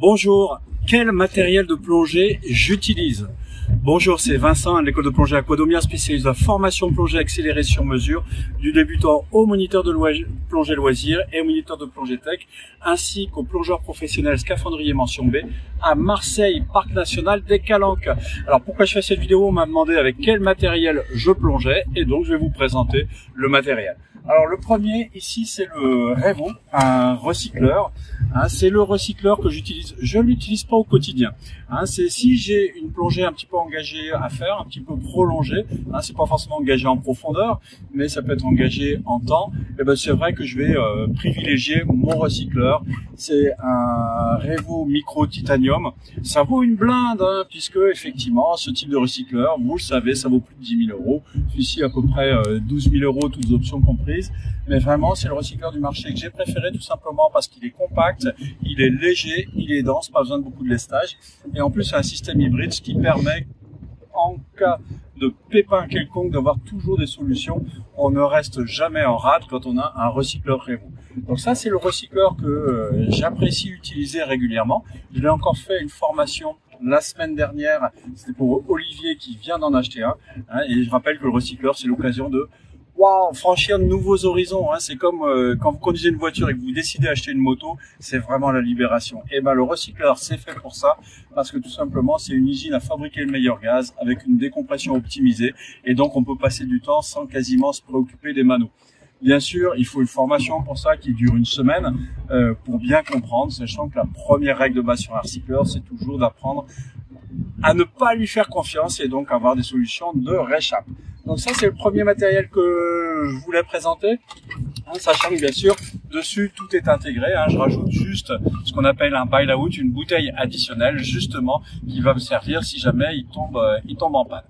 Bonjour, quel matériel de plongée j'utilise? Bonjour, c'est Vincent de l'école de plongée Aquadomia, spécialiste de la formation plongée accélérée sur mesure, du débutant au moniteur de plongée loisir et au moniteur de plongée tech, ainsi qu'au plongeur professionnel scaphandrier mention B à Marseille, Parc National des Calanques. Alors pourquoi je fais cette vidéo? On m'a demandé avec quel matériel je plongeais et donc je vais vous présenter le matériel. Alors le premier ici c'est le Revo, un recycleur. C'est le recycleur que j'utilise. Je ne l'utilise pas au quotidien. C'est si j'ai une plongée un petit peu engagée à faire, un petit peu prolongée. C'est pas forcément engagé en profondeur, mais ça peut être engagé en temps. Et ben c'est vrai que je vais privilégier mon recycleur. C'est un Revo Micro Titanium. Ça vaut une blinde, puisque effectivement ce type de recycleur, vous le savez, ça vaut plus de 10 000 euros. Celui-ci à peu près 12 000 euros, toutes options comprises. Mais vraiment, c'est le recycleur du marché que j'ai préféré, tout simplement parce qu'il est compact, il est léger, il est dense, pas besoin de beaucoup de lestage. Et en plus, c'est un système hybride, ce qui permet, en cas de pépin quelconque, d'avoir toujours des solutions. On ne reste jamais en rade quand on a un recycleur Revo. Donc ça, c'est le recycleur que j'apprécie utiliser régulièrement. Je l'ai encore fait une formation la semaine dernière, c'était pour Olivier qui vient d'en acheter un. Et je rappelle que le recycleur, c'est l'occasion de franchir de nouveaux horizons. C'est comme quand vous conduisez une voiture et que vous décidez d'acheter une moto, c'est vraiment la libération. Et ben le recycleur, c'est fait pour ça, parce que tout simplement, c'est une usine à fabriquer le meilleur gaz avec une décompression optimisée, et donc on peut passer du temps sans quasiment se préoccuper des manos. Bien sûr, il faut une formation pour ça qui dure une semaine pour bien comprendre, sachant que la première règle de base sur un recycleur, c'est toujours d'apprendre à ne pas lui faire confiance et donc avoir des solutions de réchappe. Donc ça, c'est le premier matériel que je voulais présenter, sachant que bien sûr, dessus, tout est intégré. Je rajoute juste ce qu'on appelle un bail-out, une bouteille additionnelle, justement, qui va me servir si jamais il tombe en panne.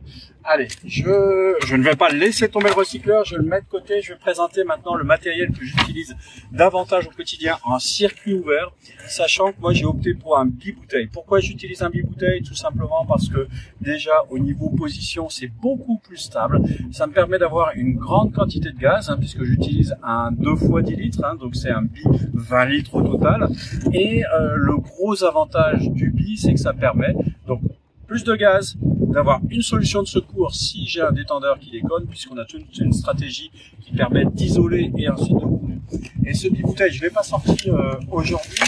Allez, je ne vais pas laisser tomber le recycleur, je le mets de côté. Je vais présenter maintenant le matériel que j'utilise davantage au quotidien en circuit ouvert, sachant que moi j'ai opté pour un bibouteille. Pourquoi j'utilise un bibouteille? Tout simplement parce que déjà au niveau position c'est beaucoup plus stable. Ça me permet d'avoir une grande quantité de gaz, puisque j'utilise un 2 x 10 litres, donc c'est un bi 20 litres au total. Et le gros avantage du bi, c'est que ça permet donc plus de gaz, d'avoir une solution de secours si j'ai un détendeur qui déconne, puisqu'on a toute une stratégie qui permet d'isoler et ensuite de couler. Et ce bibouteille, je ne l'ai pas sorti aujourd'hui,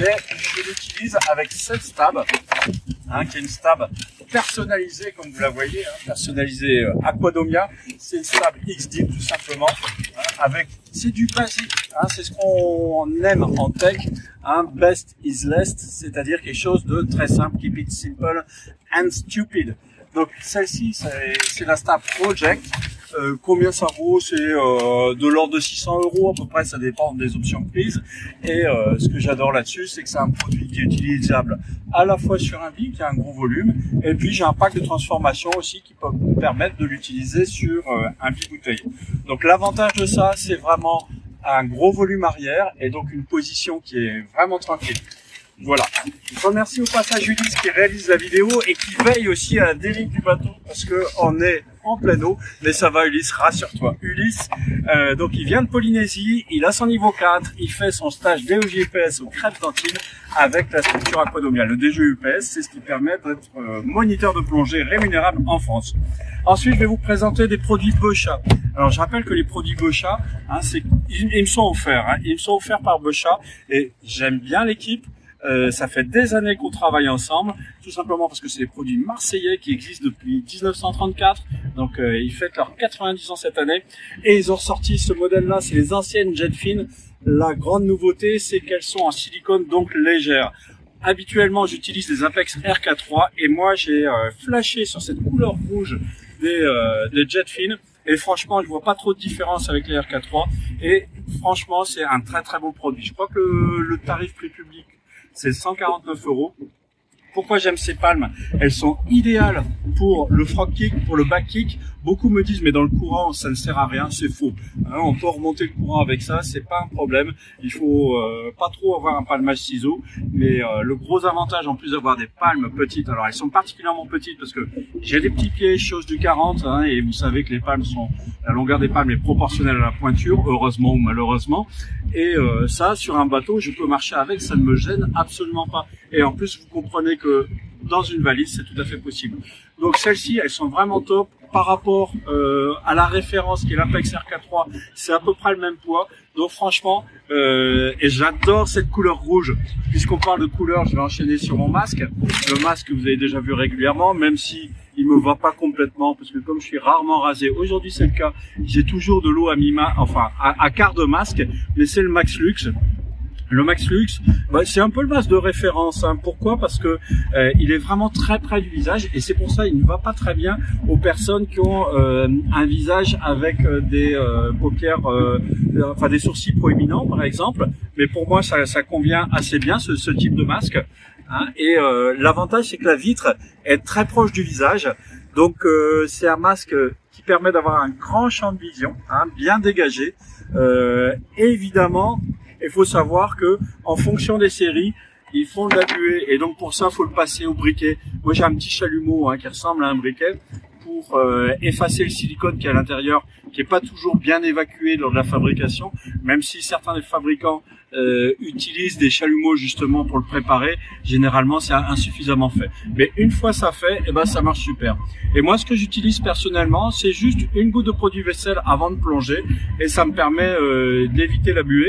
mais je l'utilise avec cette stab, qui est une stab personnalisée, comme vous la voyez, personnalisée Aquadomia. C'est une stab X-Deep tout simplement, c'est du basique, c'est ce qu'on aime en tech, best is less, c'est-à-dire quelque chose de très simple, keep it simple and stupid. Donc celle-ci, c'est la stab Project. Combien ça vaut? C'est de l'ordre de 600 euros à peu près, ça dépend des options prises. Et ce que j'adore là-dessus, c'est que c'est un produit qui est utilisable à la fois sur un bi qui a un gros volume, et puis j'ai un pack de transformation aussi qui peut me permettre de l'utiliser sur un bibouteille. Donc l'avantage de ça, c'est vraiment un gros volume arrière et donc une position qui est vraiment tranquille. Voilà. Je remercie au passage Ulysse qui réalise la vidéo et qui veille aussi à la dérive du bateau, parce que on est en pleine eau, mais ça va Ulysse, rassure-toi. Ulysse, donc il vient de Polynésie, il a son niveau 4, il fait son stage DEGUPS au Crêpes d'Antibes avec la structure Aquadomia. Le DGUPS, c'est ce qui permet d'être moniteur de plongée rémunérable en France. Ensuite, je vais vous présenter des produits Bochat. Alors, je rappelle que les produits Bochat, ils me sont offerts. Ils me sont offerts par Bochat et j'aime bien l'équipe. Ça fait des années qu'on travaille ensemble, tout simplement parce que c'est des produits marseillais qui existent depuis 1934, donc ils fêtent leurs 90 ans cette année, et ils ont ressorti ce modèle-là, c'est les anciennes Jetfin. La grande nouveauté, c'est qu'elles sont en silicone, donc légères. Habituellement, j'utilise des Apex RK3, et moi j'ai flashé sur cette couleur rouge des Jetfin, et franchement, je vois pas trop de différence avec les RK3, et franchement, c'est un très très bon produit. Je crois que le tarif prix public, c'est 149 euros. Pourquoi j'aime ces palmes? Elles sont idéales pour le front kick, pour le back kick, Beaucoup me disent mais dans le courant ça ne sert à rien, c'est faux. Hein, on peut remonter le courant avec ça, c'est pas un problème. Il faut pas trop avoir un palmage ciseau, mais le gros avantage en plus d'avoir des palmes petites, alors elles sont particulièrement petites parce que j'ai des petits pieds, chose du 40, hein, et vous savez que la longueur des palmes est proportionnelle à la pointure, heureusement ou malheureusement. Et ça, sur un bateau, je peux marcher avec, ça ne me gêne absolument pas. Et en plus, vous comprenez que dans une valise, c'est tout à fait possible. Donc celles-ci, elles sont vraiment top. Par rapport à la référence qui est l'Apex RK3, c'est à peu près le même poids. Donc franchement, et j'adore cette couleur rouge. Puisqu'on parle de couleur, je vais enchaîner sur mon masque. Le masque que vous avez déjà vu régulièrement, même si il me va pas complètement, parce que comme je suis rarement rasé, aujourd'hui c'est le cas, j'ai toujours de l'eau à quart de masque, mais c'est le Max Lux. Le Max Lux, c'est un peu le masque de référence. Hein. Pourquoi? Parce que il est vraiment très près du visage et c'est pour ça il ne va pas très bien aux personnes qui ont un visage avec des paupières, des sourcils proéminents par exemple. Mais pour moi, ça convient assez bien ce type de masque. Hein. Et l'avantage, c'est que la vitre est très proche du visage. Donc c'est un masque qui permet d'avoir un grand champ de vision, hein, bien dégagé. Évidemment, il faut savoir que en fonction des séries, ils font de la buée et donc pour ça, il faut le passer au briquet. Moi, j'ai un petit chalumeau qui ressemble à un briquet pour effacer le silicone qui est à l'intérieur, qui est pas toujours bien évacué lors de la fabrication, même si certains des fabricants utilisent des chalumeaux justement pour le préparer. Généralement, c'est insuffisamment fait. Mais une fois ça fait, ça marche super. Et moi, ce que j'utilise personnellement, c'est juste une goutte de produit vaisselle avant de plonger et ça me permet d'éviter la buée.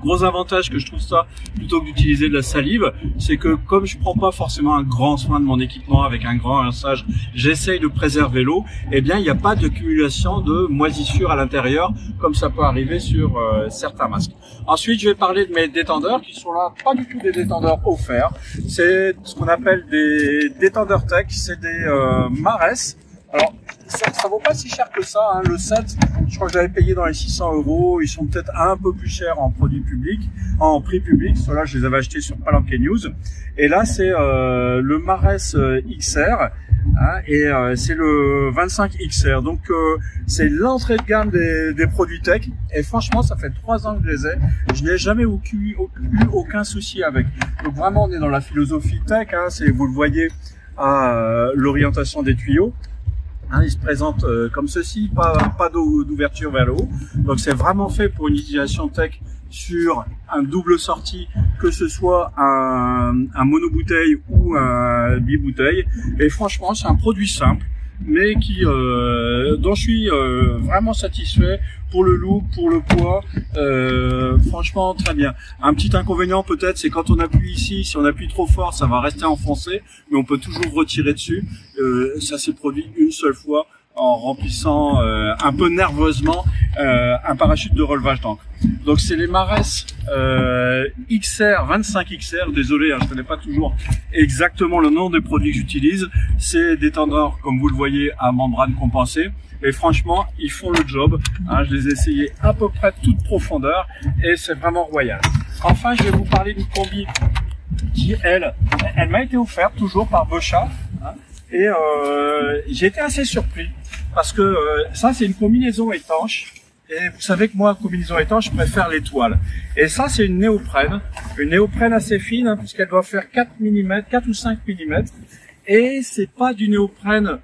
Gros avantage que je trouve ça, plutôt que d'utiliser de la salive, c'est que comme je prends pas forcément un grand soin de mon équipement avec un grand rinçage, j'essaye de préserver l'eau, il n'y a pas d'accumulation de moisissures à l'intérieur, comme ça peut arriver sur certains masques. Ensuite, je vais parler de mes détendeurs, qui sont là, pas du tout des détendeurs offerts, c'est ce qu'on appelle des détendeurs tech, c'est des Mares. Alors, ça vaut pas si cher que ça, hein. Le set, je crois que j'avais payé dans les 600 €. Ils sont peut-être un peu plus chers en produit public, en prix public. Ceux-là, je les avais achetés sur Palanque News. Et là, c'est le Mares XR, hein, et c'est le 25 XR. Donc, c'est l'entrée de gamme des produits tech. Et franchement, ça fait 3 ans que je les ai. Je n'ai jamais eu aucun souci avec. Donc, vraiment, on est dans la philosophie tech. Hein, vous le voyez à l'orientation des tuyaux. Hein, il se présente comme ceci, pas d'ouverture vers le haut. Donc c'est vraiment fait pour une utilisation tech sur un double sortie, que ce soit un monobouteille ou un bibouteille. Et franchement, c'est un produit simple, mais dont je suis vraiment satisfait pour le look, pour le poids. Franchement, très bien. Un petit inconvénient peut-être, c'est quand on appuie ici, si on appuie trop fort, ça va rester enfoncé, mais on peut toujours retirer dessus. Ça s'est produit une seule fois en remplissant un peu nerveusement un parachute de relevage d'encre. Donc c'est les Mares XR, 25 XR, désolé, hein, je connais pas toujours exactement le nom des produits que j'utilise. C'est des détendeurs, comme vous le voyez, à membrane compensée. Et franchement, ils font le job. Hein, je les ai essayés à peu près toute profondeur et c'est vraiment royal. Enfin, je vais vous parler d'une combi qui, elle m'a été offerte toujours par Bocha. Hein, et j'ai été assez surpris parce que ça, c'est une combinaison étanche. Et vous savez que moi, combinaison étanche, je préfère l'étoile. Et ça, c'est une néoprène assez fine, hein, puisqu'elle doit faire 4 ou 5 mm. Et c'est pas du néoprène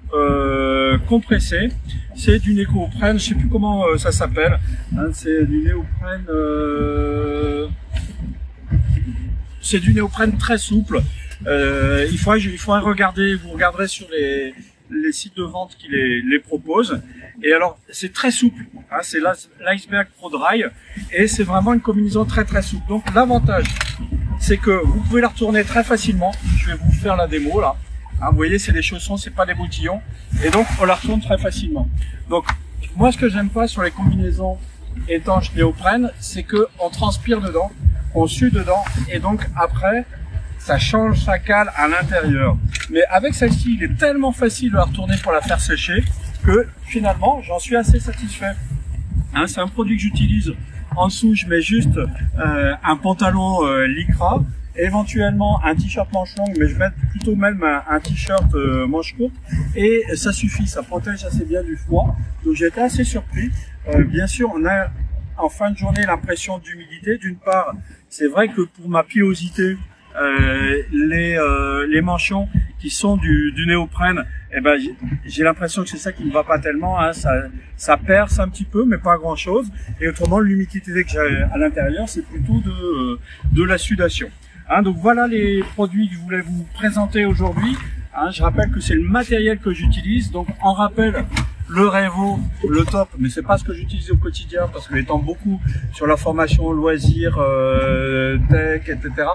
compressé, c'est du néoprène, je sais plus comment ça s'appelle, hein, c'est du néoprène très souple. Il faudrait regarder, vous regarderez sur les sites de vente qui les proposent. Et alors, c'est très souple, hein, c'est l'Iceberg Pro Dry, et c'est vraiment une combinaison très très souple. Donc l'avantage, c'est que vous pouvez la retourner très facilement. Je vais vous faire la démo là. Hein, vous voyez, c'est des chaussons, c'est pas des boutillons, et donc on la retourne très facilement. Donc moi, ce que j'aime pas sur les combinaisons étanches néoprène, c'est que on transpire dedans, on sue dedans, et donc après ça change sa cale à l'intérieur. Mais avec celle-ci, il est tellement facile de la retourner pour la faire sécher que finalement j'en suis assez satisfait. Hein, c'est un produit que j'utilise. En dessous, je mets juste un pantalon lycra. éventuellement un t-shirt manche longue, mais je vais plutôt même un t-shirt manche courte, et ça suffit, ça protège assez bien du froid. Donc j'ai été assez surpris. Bien sûr, on a en fin de journée l'impression d'humidité. D'une part, c'est vrai que pour ma pilosité, les manchons qui sont du néoprène, eh ben j'ai l'impression que c'est ça qui ne va pas tellement, hein. Ça perce un petit peu, mais pas grand chose. Et autrement, l'humidité que j'ai à l'intérieur, c'est plutôt de la sudation, hein. Donc voilà les produits que je voulais vous présenter aujourd'hui, hein. Je rappelle que c'est le matériel que j'utilise. Donc en rappel, le Revo, le top, mais c'est pas ce que j'utilise au quotidien parce que étant beaucoup sur la formation loisirs, tech, etc.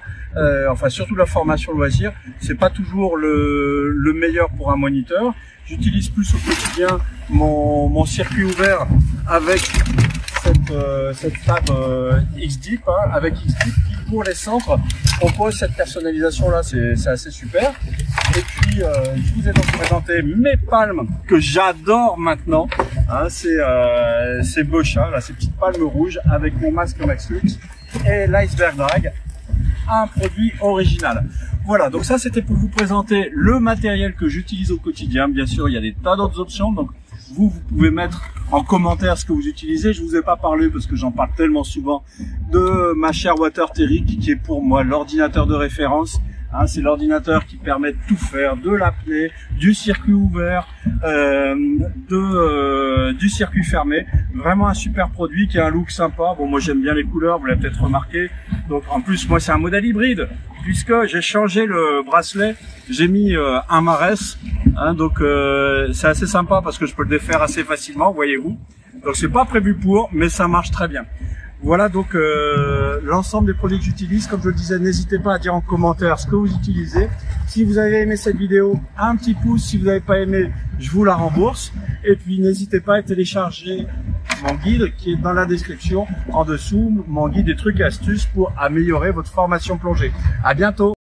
Enfin surtout la formation loisirs, c'est pas toujours le meilleur pour un moniteur. J'utilise plus au quotidien mon circuit ouvert avec cette table X-Deep, hein, avec X-Deep qui pour les centres propose cette personnalisation là, c'est assez super. Et puis je vous ai donc présenté mes palmes que j'adore maintenant, hein, c'est Bocha, là, ces petites palmes rouges avec mon masque Max Lux et l'Iceberg Drag, un produit original. Voilà, donc ça c'était pour vous présenter le matériel que j'utilise au quotidien. Bien sûr, il y a des tas d'autres options, donc vous pouvez mettre en commentaire ce que vous utilisez. Je vous ai pas parlé parce que j'en parle tellement souvent de ma chère WaterTeric qui est pour moi l'ordinateur de référence. Hein, c'est l'ordinateur qui permet de tout faire, de l'apnée, du circuit ouvert, du circuit fermé. Vraiment un super produit qui a un look sympa. Bon, moi j'aime bien les couleurs, vous l'avez peut-être remarqué. Donc en plus, moi c'est un modèle hybride puisque j'ai changé le bracelet. J'ai mis un Marès, hein, donc c'est assez sympa parce que je peux le défaire assez facilement, voyez-vous. Donc c'est pas prévu pour, mais ça marche très bien. Voilà donc l'ensemble des produits que j'utilise. Comme je le disais, n'hésitez pas à dire en commentaire ce que vous utilisez. Si vous avez aimé cette vidéo, un petit pouce. Si vous n'avez pas aimé, je vous la rembourse. Et puis n'hésitez pas à télécharger mon guide qui est dans la description en dessous, mon guide des trucs et astuces pour améliorer votre formation plongée. À bientôt.